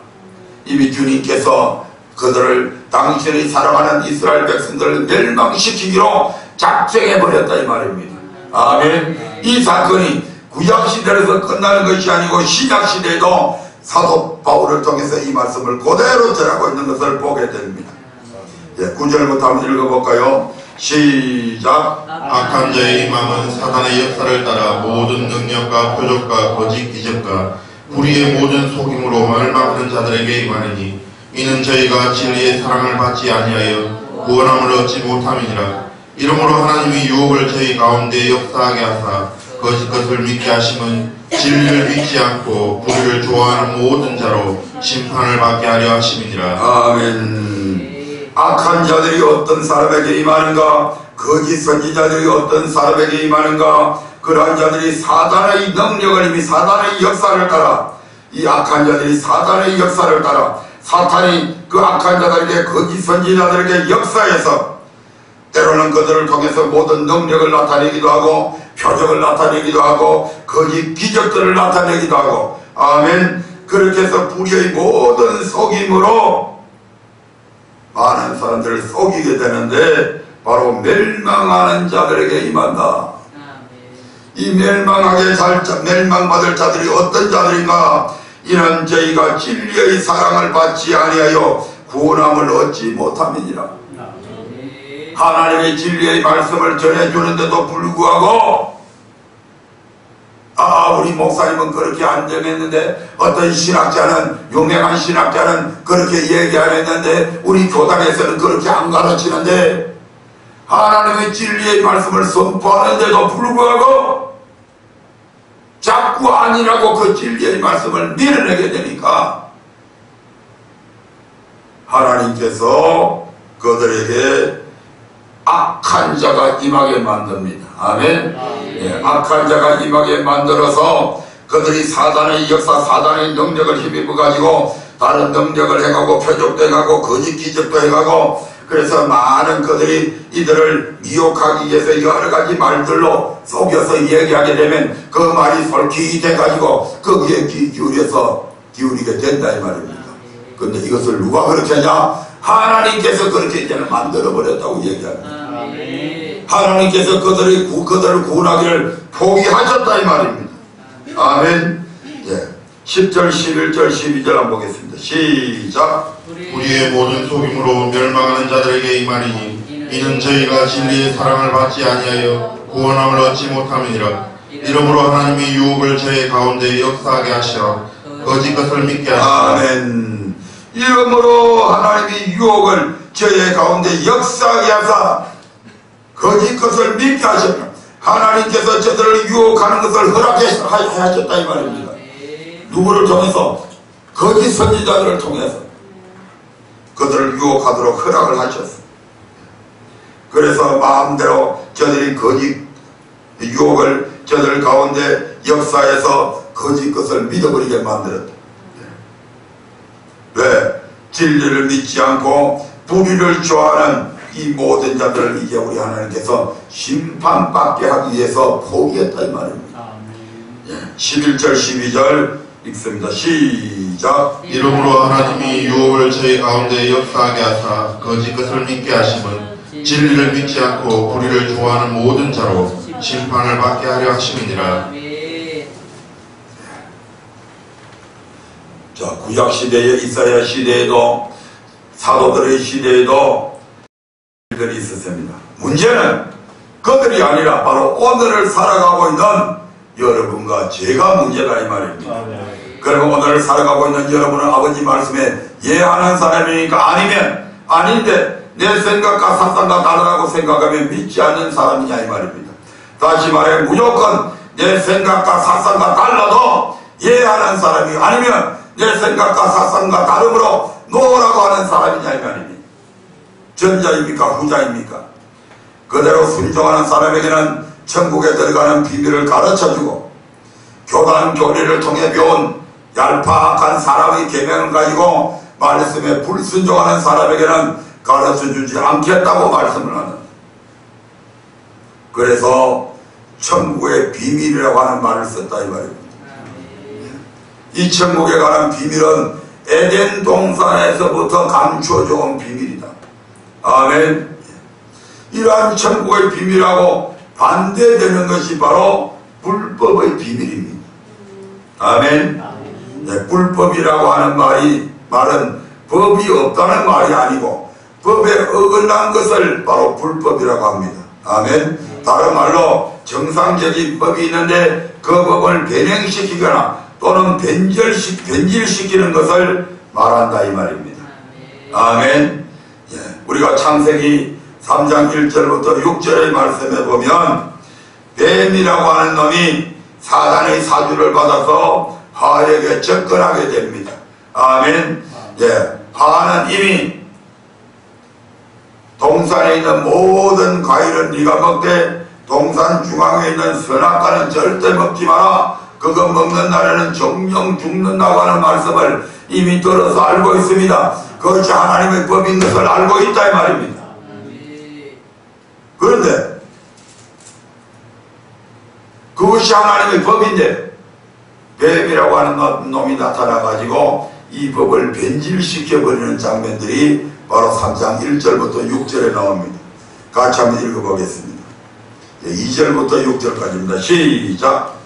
이미 주님께서 그들을 당신이 사랑하는 이스라엘 백성들을 멸망시키기로 작정해버렸다 이 말입니다. 아멘. 이 사건이 구약시대에서 끝나는 것이 아니고 신약시대에도 사도 바울을 통해서 이 말씀을 그대로 전하고 있는 것을 보게 됩니다. 예, 9절부터 한번 읽어볼까요? 시작. 악한 자의 마음은 사단의 역사를 따라 모든 능력과 표적과 거짓 기적과 불의의 모든 속임으로 멸망하는 자들에게 임하리니 이는 저희가 진리의 사랑을 받지 아니하여 구원함을 얻지 못함이니라. 이러므로 하나님이 유혹을 저희 가운데 역사하게 하사 거짓 것을 믿게 하심은 진리를 믿지 않고 불의를 좋아하는 모든 자로 심판을 받게 하려 하심이니라. 아멘. 악한 자들이 어떤 사람에게 임하는가? 거짓 선지자들이 어떤 사람에게 임하는가? 그러한 자들이 사단의 능력을 이미 사단의 역사를 따라, 이 악한 자들이 사단의 역사를 따라 사탄이 그 악한 자들에게, 거짓 선지자들에게 역사해서 때로는 그들을 통해서 모든 능력을 나타내기도 하고 표적을 나타내기도 하고 거짓 기적들을 나타내기도 하고, 아멘. 그렇게 해서 불의의 모든 속임으로 많은 사람들을 속이게 되는데 바로 멸망하는 자들에게 임한다. 이 멸망받을 자들이 어떤 자들인가? 이는 저희가 진리의 사랑을 받지 아니하여 구원함을 얻지 못함이니라. 하나님의 진리의 말씀을 전해주는데도 불구하고, 우리 목사님은 그렇게 안 정했는데, 어떤 신학자는, 유명한 신학자는 그렇게 얘기 안 했는데, 우리 교단에서는 그렇게 안 가르치는데, 하나님의 진리의 말씀을 선포하는데도 불구하고 자꾸 아니라고 그 진리의 말씀을 밀어내게 되니까 하나님께서 그들에게 악한 자가 임하게 만듭니다. 아멘. 예, 악한 자가 임하게 만들어서 그들이 사단의 역사, 사단의 능력을 힘입어 가지고 다른 능력을 해가고 표적도 해가고 거짓 기적도 해가고, 그래서 많은 그들이 이들을 미혹하기 위해서 여러 가지 말들로 속여서 얘기하게 되면 그 말이 솔깃해가지고 거기에 귀 기울이게 된다 이 말입니다. 근데 이것을 누가 그렇게 하냐? 하나님께서 그렇게 이제는 만들어버렸다고 얘기합니다. 하나님께서 그들을 구원하기를 포기하셨다 이 말입니다. 아멘. 예. 10절, 11절, 12절 한번 보겠습니다. 시작. 우리의 모든 속임으로 멸망하는 자들에게 임하리니 이는 저희가 진리의 사랑을 받지 아니하여 구원함을 얻지 못함이니라. 이러므로 하나님이 유혹을 저희 가운데 역사하게 하시어 거짓 것을 믿게 하시라. 아멘. 이러므로 하나님이 유혹을 저희 가운데 역사하게 하사 거짓 것을 믿게 하시라. 하나님께서 저들을 유혹하는 것을 허락하셨다 이 말입니다. 누구를 통해서? 거짓 선지자들을 통해서 그들을 유혹하도록 허락을 하셨어. 그래서 마음대로 저들이 거짓 유혹을 저들 가운데 역사해서 거짓 것을 믿어버리게 만들었다. 왜? 진리를 믿지 않고 불의를 좋아하는 이 모든 자들을 이제 우리 하나님께서 심판받게 하기 위해서 포기했다 이 말입니다. 11절 12절 읽습니다. 시작. 이러므로 하나님이 유혹을 저희 가운데 역사하게 하사 거짓 것을 믿게 하심은 진리를 믿지 않고 불의를 좋아하는 모든 자로 심판을 받게 하려 하심이니라. 자, 구약 시대에, 이사야 시대에도, 사도들의 시대에도 그들이 있었습니다. 문제는 그들이 아니라 바로 오늘을 살아가고 있는 여러분과 제가 문제다 이 말입니다. 그러면 오늘을 살아가고 있는 여러분은 아버지 말씀에 예하는 사람이니까 아니면 아닌데 내 생각과 사상과 다르다고 생각하면 믿지 않는 사람이냐 이 말입니다. 다시 말해 무조건 내 생각과 사상과 달라도 예하는 사람이 아니면 내 생각과 사상과 다름으로 노라고 하는 사람이냐 이 말입니다. 전자입니까 후자입니까? 그대로 순종하는 사람에게는 천국에 들어가는 비밀을 가르쳐주고 교단 교리를 통해 배운 얄팍한 사람의 계명을 가지고 말씀에 불순종하는 사람에게는 가르쳐주지 않겠다고 말씀을 하는, 그래서 천국의 비밀이라고 하는 말을 썼다 이 말입니다. 이 천국에 관한 비밀은 에덴 동산에서부터 감추어져 온 비밀이다. 아멘. 이러한 천국의 비밀하고 반대되는 것이 바로 불법의 비밀입니다. 아멘. 네, 불법이라고 하는 말은 법이 없다는 말이 아니고 법에 어긋난 것을 바로 불법이라고 합니다. 아멘. 다른 말로 정상적인 법이 있는데 그 법을 변형시키거나 또는 변질시키는 것을 말한다 이 말입니다. 아멘. 예, 우리가 창세기 3장 1절부터 6절의 말씀에 보면 뱀이라고 하는 놈이 사단의 사주를 받아서 하에게 접근하게 됩니다. 아멘. 예, 하는 이미 동산에 있는 모든 과일은 네가 먹되 동산 중앙에 있는 선악과는 절대 먹지 마라. 그거 먹는 날에는 정령 죽는다고 하는 말씀을 이미 들어서 알고 있습니다. 그것이 하나님의 법인 것을 알고 있다 이 말입니다. 그런데 그것이 하나님의 법인데 뱀이라고 하는 놈이 나타나가지고 이 법을 변질시켜버리는 장면들이 바로 3장 1절부터 6절에 나옵니다. 같이 한번 읽어보겠습니다. 2절부터 6절까지입니다. 시작.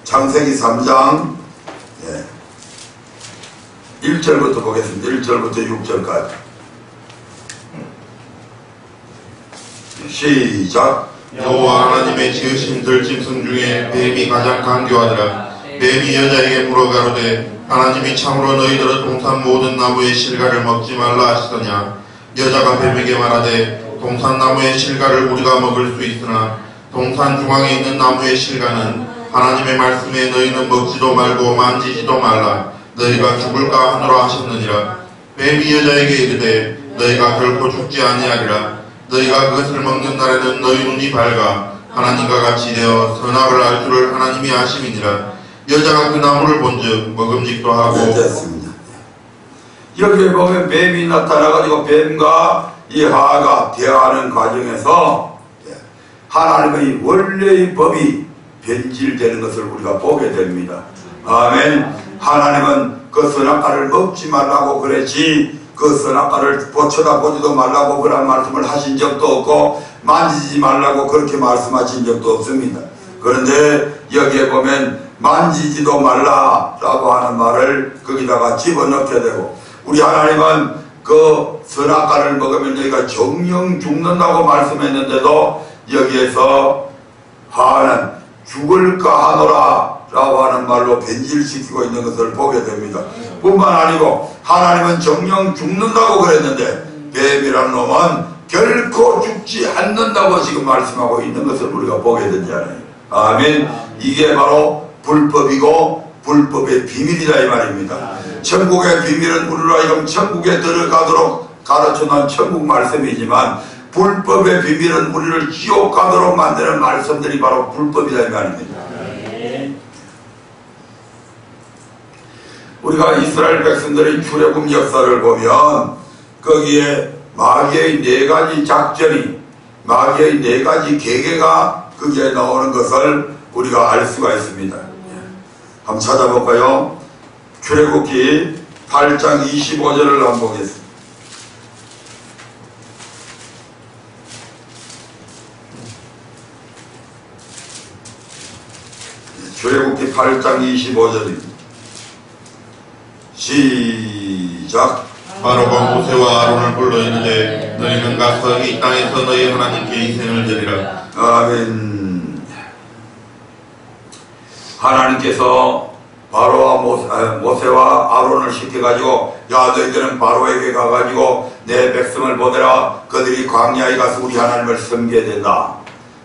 창세기 3장 1절부터 보겠습니다. 1절부터 6절까지 시작. 여호와 하나님의 지으신 들짐승 중에 뱀이 가장 간교하더라. 뱀이 여자에게 물어가로되 하나님이 참으로 너희들은 동산 모든 나무의 실과를 먹지 말라 하시더냐. 여자가 뱀에게 말하되 동산 나무의 실과를 우리가 먹을 수 있으나 동산 중앙에 있는 나무의 실과는 하나님의 말씀에 너희는 먹지도 말고 만지지도 말라. 너희가 죽을까 하노라 하셨느니라. 뱀이 여자에게 이르되 너희가 결코 죽지 아니하리라. 너희가 그것을 먹는 날에는 너희 눈이 밝아 하나님과 같이 되어 선악을 알 줄을 하나님이 아심이니라. 여자가 그 나무를 본즉 먹음직도 하고. 됐습니다. 여기에 보면 뱀이 나타나가지고 뱀과 이 하가 대화하는 과정에서 하나님의 원래의 법이 변질되는 것을 우리가 보게 됩니다. 아멘. 하나님은 그 선악과를 먹지 말라고 그랬지 그 선악과를 쳐다보지도 말라고 그런 말씀을 하신 적도 없고 만지지 말라고 그렇게 말씀하신 적도 없습니다. 그런데 여기에 보면 만지지도 말라라고 하는 말을 거기다가 집어넣게 되고 우리 하나님은 그 선악과를 먹으면 너희가 정령 죽는다고 말씀했는데도 여기에서 하는 죽을까 하노라 라고 하는 말로 변질시키고 있는 것을 보게 됩니다. 뿐만 아니고 하나님은 정령 죽는다고 그랬는데 뱀이라는 놈은 결코 죽지 않는다고 지금 말씀하고 있는 것을 우리가 보게 되잖아요. 아멘. 이게 바로 불법이고 불법의 비밀이다 이 말입니다. 천국의 비밀은 우리로 하여금 천국에 들어가도록 가르쳐놓은 천국 말씀이지만 불법의 비밀은 우리를 지옥 가도록 만드는 말씀들이 바로 불법이다 이 말입니다. 우리가 이스라엘 백성들의 출애굽 역사를 보면 거기에 마귀의 4가지 작전이 마귀의 4가지 계계가 거기에 나오는 것을 우리가 알 수가 있습니다. 한번 찾아볼까요? 출애굽기 8장 25절을 한번 보겠습니다. 출애굽기 8장 25절입니다. 시작. 바로가 모세와 아론을 불러 이르되 너희는 가서 이 땅에서 너희 하나님께 희생을 드리라. 아멘. 하나님께서 바로와 모세와 아론을 시켜가지고 야 너희들은 바로에게 가가지고 내 백성을 보내라. 그들이 광야에 가서 우리 하나님을 섬겨야 된다.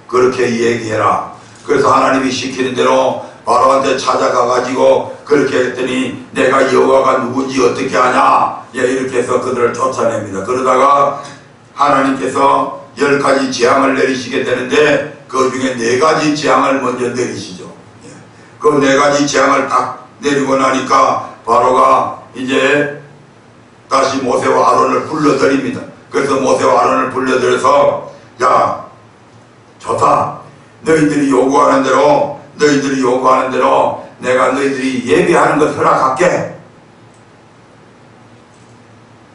그렇게 얘기해라. 그래서 하나님이 시키는 대로 바로한테 찾아가가지고 그렇게 했더니 내가 여호와가 누군지 어떻게 아냐 이렇게 해서 그들을 쫓아냅니다. 그러다가 하나님께서 10가지 재앙을 내리시게 되는데 그 중에 4가지 재앙을 먼저 내리시죠. 그 4가지 재앙을 딱 내리고 나니까 바로가 이제 다시 모세와 아론을 불러들입니다. 그래서 모세와 아론을 불러들여서 야 좋다. 너희들이 요구하는 대로 내가 너희들이 예배하는 것 허락할게.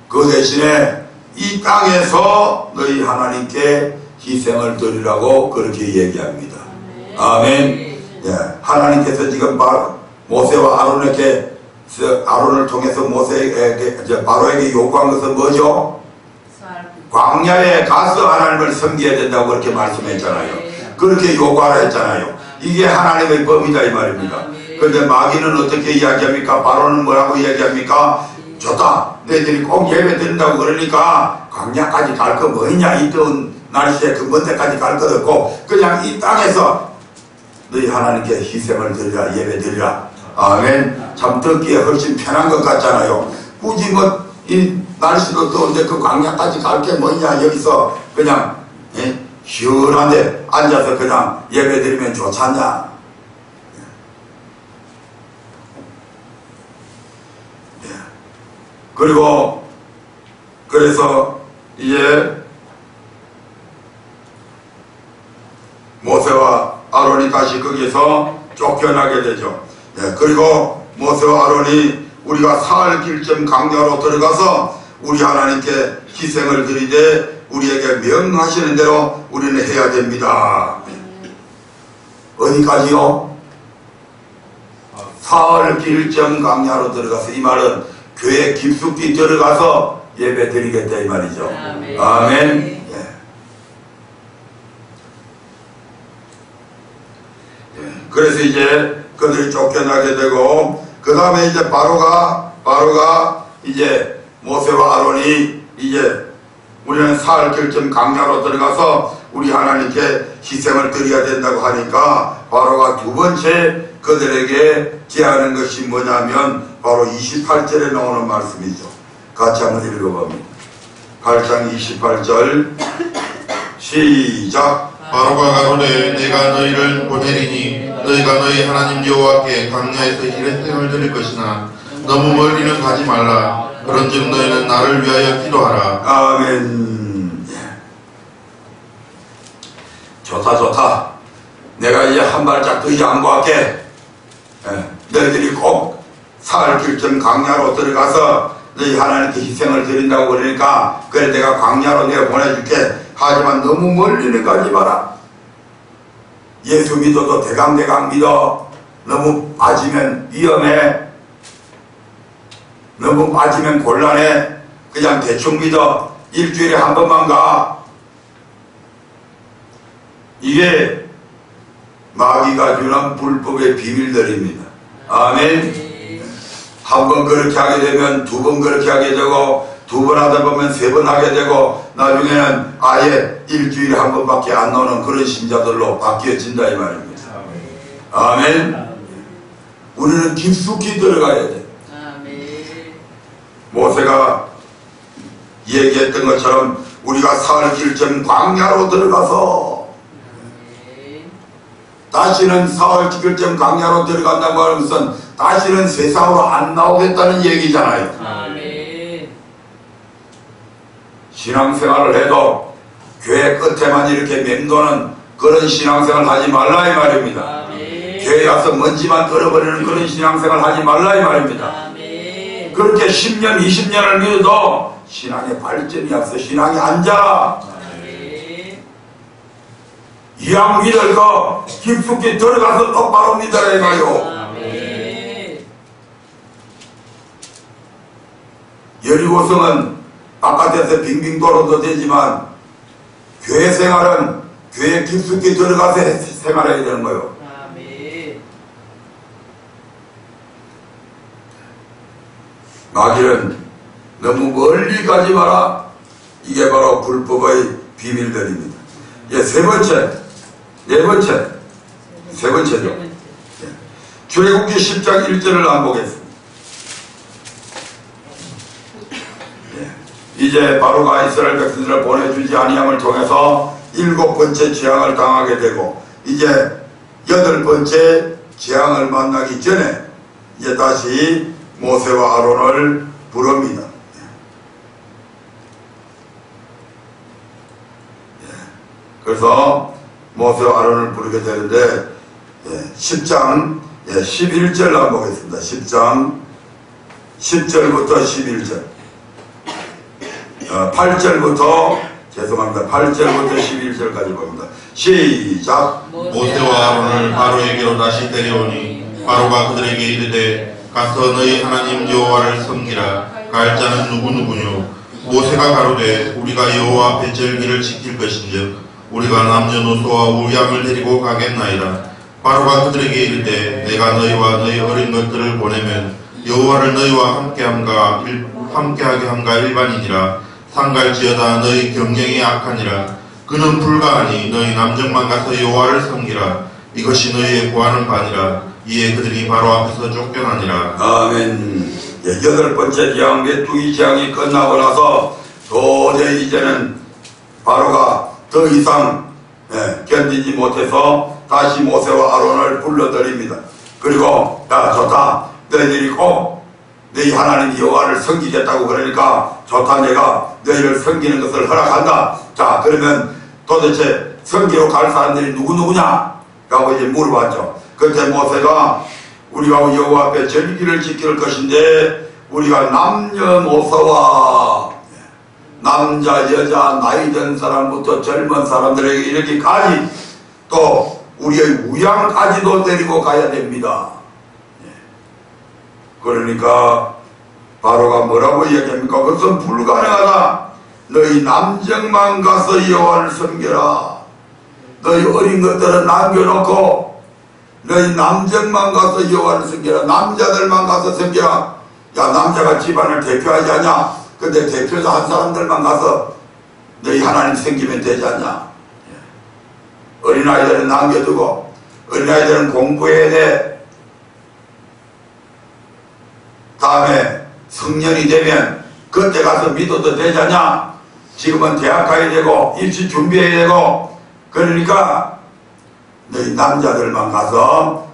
그 대신에 이 땅에서 너희 하나님께 희생을 드리라고 그렇게 얘기합니다. 아멘. 예, 하나님께서 지금 모세와 아론을 통해서 바로에게 요구한 것은 뭐죠? 광야에 가서 하나님을 섬겨야 된다고 그렇게 말씀했잖아요. 그렇게 요구하라 했잖아요. 이게 하나님의 법이다 이 말입니다. 그런데 마귀는 어떻게 이야기합니까? 바로는 뭐라고 이야기합니까? 좋다. 너희들이 꼭 예배 드린다고 그러니까 광야까지 갈 거 뭐냐, 이 더운 날씨에 그 먼 데까지 갈 것 없고 그냥 이 땅에서 너희 하나님께 희생을 드리라, 예배 드리라. 아멘. 참 듣기에 훨씬 편한 것 같잖아요. 굳이 뭐 이 날씨도 더운데 그 광야까지 갈 게 뭐냐, 여기서 그냥 시원한데 앉아서 그냥 예배 드리면 좋잖냐. 그리고 그래서 이제 모세와 아론이 다시 거기서 쫓겨나게 되죠. 그리고 모세와 아론이 우리가 사흘 길쯤 광야로 들어가서 우리 하나님께 희생을 드리되 우리에게 명하시는 대로 우리는 해야 됩니다. 어디까지요? 사흘 길쯤 광야로 들어가서, 이 말은 교회 깊숙이 들어가서 예배 드리겠다 이 말이죠. 아멘. 아멘. 그래서 이제 그들이 쫓겨나게 되고, 그 다음에 이제 바로가 이제 모세와 아론이 이제 우리는 사흘 길쯤 광야로 들어가서 우리 하나님께 희생을 드려야 된다고 하니까 바로가 두 번째 그들에게 제하는 것이 뭐냐면 바로 28절에 나오는 말씀이죠. 같이 한번 읽어봅니다. 8장 28절 시작. 바로가 가로되 내가 너희를 보내리니 너희가 너희 하나님 여호와께 광야에서 희생을 드릴 것이나 너무 멀리는 가지 말라. 그런즉 너희는 나를 위하여 기도하라. 아멘. 좋다. 내가 이제 한 발짝 더 양보할게. 너희들이 꼭 사흘 길쯤 광야로 들어가서 너희 하나님께 희생을 드린다고 그러니까 그래 내가 광야로 내가 보내줄게. 하지만 너무 멀리는 가지 마라. 예수 믿어도 대강 믿어. 너무 빠지면 위험해. 너무 빠지면 곤란해. 그냥 대충 믿어. 일주일에 한 번만 가. 이게 마귀가 주는 불법의 비밀들입니다. 아멘. 한 번 그렇게 하게 되면 두 번 그렇게 하게 되고 두 번 하다 보면 세 번 하게 되고 나중에는 아예 일주일에 한 번밖에 안 나오는 그런 신자들로 바뀌어진다 이 말입니다. 아멘. 우리는 깊숙이 들어가야 돼. 모세가 얘기했던 것처럼 우리가 사흘 길쯤 광야로 들어가서 다시는 사흘 길쯤 광야로 들어간다고 하는 것은 다시는 세상으로 안 나오겠다는 얘기잖아요. 아멘. 신앙생활을 해도 교회 끝에만 이렇게 맴도는 그런 신앙생활 하지 말라 이 말입니다. 아멘. 교회 가서 먼지만 떨어버리는 그런 신앙생활 하지 말라 이 말입니다. 아멘. 그렇게 10년 20년을 믿어도 신앙의 발전이 없어. 신앙이 안 자라. 이왕 믿을 거 깊숙이 들어가서 똑바로 믿어라 이 말이오. 여리고성은 바깥에서 빙빙 돌아도 되지만 교회 생활은 교회 깊숙이 들어가서 생활해야 되는 거예요. 마귀는 너무 멀리 가지 마라. 이게 바로 불법의 비밀들입니다. 세 번째죠. 출애굽기 10장 1절을 한번 보겠습니다. 이제 바로가 이스라엘 백성들을 보내주지 아니함을 통해서 7번째 재앙을 당하게 되고 이제 8번째 재앙을 만나기 전에 이제 다시 모세와 아론을 부릅니다. 그래서 모세와 아론을 부르게 되는데 10장 11절 한번 보겠습니다. 10장 10절부터 11절 8절부터 죄송합니다. 8절부터 11절까지 봅니다. 시작. 모세와 아론을 바로에게로 다시 데려오니 바로가 그들에게 이르되 가서 너희 하나님 여호와를 섬기라. 갈 자는 누구누구뇨. 모세가 가로되 우리가 여호와 앞에 절기를 지킬 것인즉 우리가 남녀노소와 우양을 데리고 가겠나이다. 바로가 그들에게 이르되 내가 너희와 너희 어린 것들을 보내면 여호와를 너희와 함께하게 함과 일반이니라. 상갈지어다 너희 경영이 악하니라. 그는 불가하니 너희 남정만 가서 여호와를 섬기라. 이것이 너희의 구하는 바니라. 이에 그들이 바로 앞에서 쫓겨나니라. 아멘. 여덟 번째 재앙 메뚜기 재앙이 끝나고 나서 도저히 이제는 바로가 더 이상 견디지 못해서 다시 모세와 아론을 불러들입니다. 그리고 야 좋다, 너희들이 꼭 너희 하나님 여호와를 섬기겠다고 그러니까 좋다, 내가 너희를 섬기는 것을 허락한다. 자 그러면 도대체 섬기러 갈 사람들이 누구냐 라고 이제 물어봤죠. 그때 모세가 우리가 여호와 앞에 절기를 지킬 것인데 우리가 남녀노소와 남자 여자 나이 든 사람부터 젊은 사람들에게 이렇게까지 또 우리의 우양까지도 데리고 가야 됩니다. 그러니까 바로가 뭐라고 얘기합니까? 그것은 불가능하다. 너희 남정만 가서 여호와를 섬겨라. 너희 어린 것들은 남겨놓고 너희 남정만 가서 여호와를 섬겨라. 남자들만 가서 섬겨라. 야 남자가 집안을 대표하지 않냐? 근데 대표자 한 사람들만 가서 너희 하나님 섬기면 되지 않냐? 어린아이들은 남겨두고 어린아이들은 공부해야 돼. 다음에 성년이 되면 그때 가서 믿어도 되지 않냐? 지금은 대학 가야 되고 입시 준비해야 되고 그러니까 너희 남자들만 가서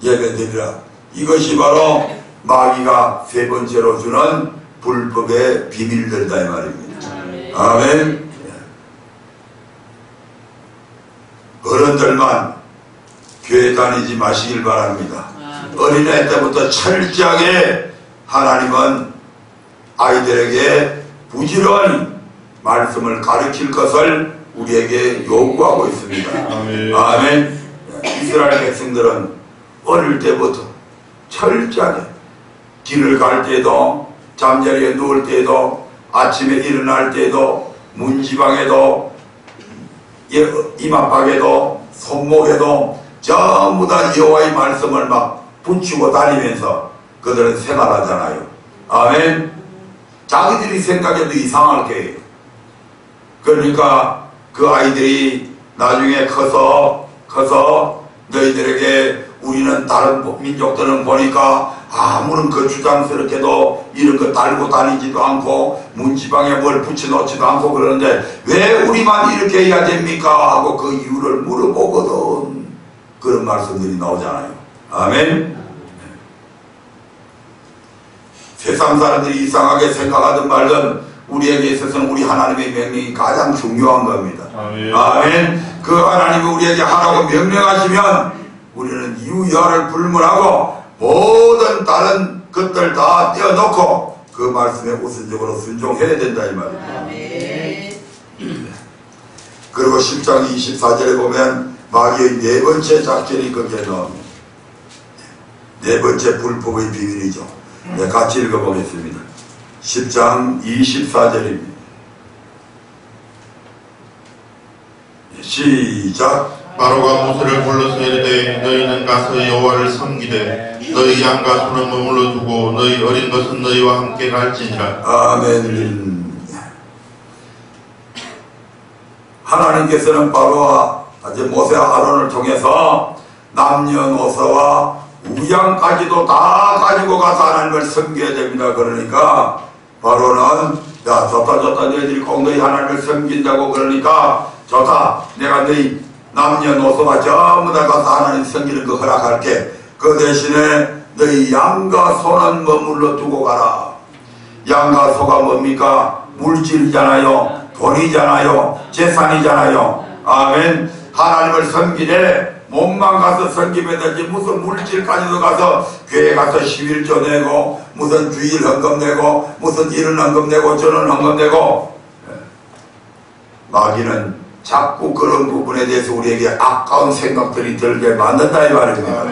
예배드리라. 이것이 바로 마귀가 세 번째로 주는 불법의 비밀들다 이 말입니다. 아멘. 어른들만 교회 다니지 마시길 바랍니다. 어린애 때부터 철저하게 하나님은 아이들에게 부지런히 말씀을 가르칠 것을 우리에게 요구하고 있습니다. 아멘. 이스라엘 백성들은 어릴 때부터 철저하게 길을 갈 때도 잠자리에 누울 때도 아침에 일어날 때도 문지방에도 이마박에도 손목에도 전부 다 여호와의 말씀을 막 붙이고 다니면서 그들은 생활하잖아요. 아멘. 자기들이 생각해도 이상할 거예요. 그러니까 그 아이들이 나중에 커서 너희들에게 우리는 다른 민족들은 보니까 아무런 거추장스럽게도 이런 거 달고 다니지도 않고 문지방에 뭘 붙여놓지도 않고 그러는데 왜 우리만 이렇게 해야 됩니까? 하고 그 이유를 물어보거든. 그런 말씀들이 나오잖아요. 아멘. 세상 사람들이 이상하게 생각하든 말든 우리에게 있어서는 우리 하나님의 명령이 가장 중요한 겁니다. 아멘. 그 하나님이 우리에게 하라고 명령하시면 우리는 이유여하를 불문하고 모든 다른 것들 다 떼어놓고 그 말씀에 우선적으로 순종해야 된다 이 말입니다. 그리고 10장 24절에 보면 마귀의 네 번째 작전이 거기에 나옵니다. 네 번째 불법의 비밀이죠. 네, 같이 읽어보겠습니다. 10장 24절입니다. 시작. 바로가 모세를 불러서 이르되 너희는 가서 여호와를 섬기되 너희 양과 소는 머물러 두고 너희 어린 것은 너희와 함께 갈지니라. 아멘. 하나님께서는 바로와 모세와 아론을 통해서 남녀노소와 우양까지도 다 가지고 가서 하나님을 섬겨야 됩니다. 그러니까 바로는 야 좋다 너희들이 꼭 너희 하나님을 섬긴다고 그러니까 좋다, 내가 너희 남녀노소가 전부 다 가서 하나님 섬기는 거 허락할게. 그 대신에 너희 양과 소는 머물러 두고 가라. 양과 소가 뭡니까? 물질이잖아요. 돈이잖아요. 재산이잖아요. 아멘. 하나님을 섬기되 몸만 가서 섬기면 되지 무슨 물질까지도 가서 교회 가서 11조 내고 무슨 주일 헌금 내고 무슨 이런 헌금 내고 저런 헌금 내고. 마귀는 자꾸 그런 부분에 대해서 우리에게 아까운 생각들이 들게 만든다 이 말입니다.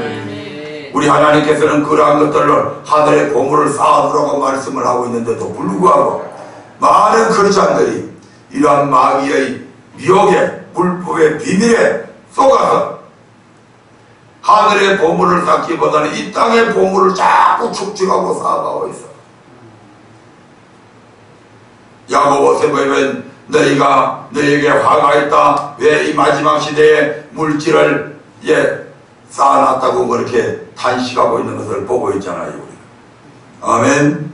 우리 하나님께서는 그러한 것들로 하늘의 보물을 쌓아두라고 말씀을 하고 있는데도 불구하고 많은 크리스찬들이 이러한 마귀의 미혹에 불법의 비밀에 속아서 하늘의 보물을 쌓기보다는 이 땅의 보물을 자꾸 축적하고 쌓아가고 있어. 야고보서에 보면 너희가 너희에게 화가 있다. 왜 이 마지막 시대에 물질을 쌓아놨다고 그렇게 탄식하고 있는 것을 보고 있잖아요. 우리가. 아멘.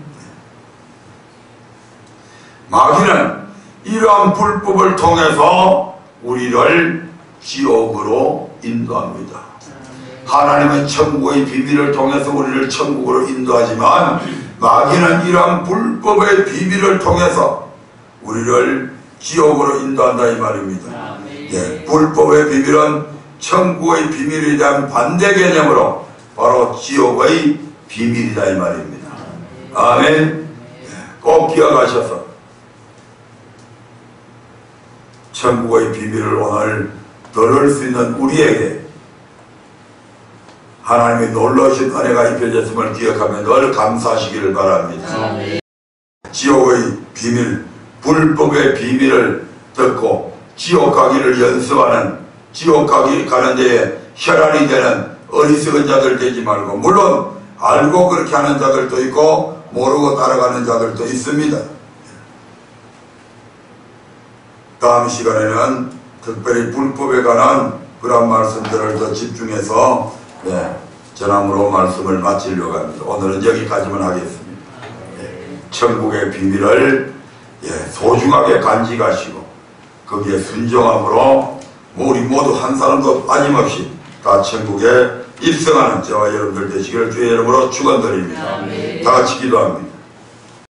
마귀는 이러한 불법을 통해서 우리를 지옥으로 인도합니다. 하나님은 천국의 비밀을 통해서 우리를 천국으로 인도하지만 마귀는 이러한 불법의 비밀을 통해서 우리를 지옥으로 인도한다 이 말입니다. 불법의 비밀은 천국의 비밀에 대한 반대 개념으로 바로 지옥의 비밀이다 이 말입니다. 아멘. 꼭 기억하셔서 천국의 비밀을 오늘 들을 수 있는 우리에게 하나님의 놀라우신 은혜가 입혀졌음을 기억하며 늘 감사하시기를 바랍니다. 지옥의 비밀, 불법의 비밀을 듣고 지옥 가기를 연습하는, 지옥 가는 데에 혈안이 되는 어리석은 자들 되지 말고, 물론 알고 그렇게 하는 자들도 있고 모르고 따라가는 자들도 있습니다. 다음 시간에는 특별히 불법에 관한 그런 말씀들을 더 집중해서 전함으로 말씀을 마치려고 합니다. 오늘은 여기까지만 하겠습니다. 천국의 비밀을 소중하게 간직하시고 거기에 순종함으로 우리 모두 한 사람도 빠짐없이 다 천국에 입성하는 저와 여러분들 되시기를 주의 이름으로 축원드립니다. 다 같이 기도합니다.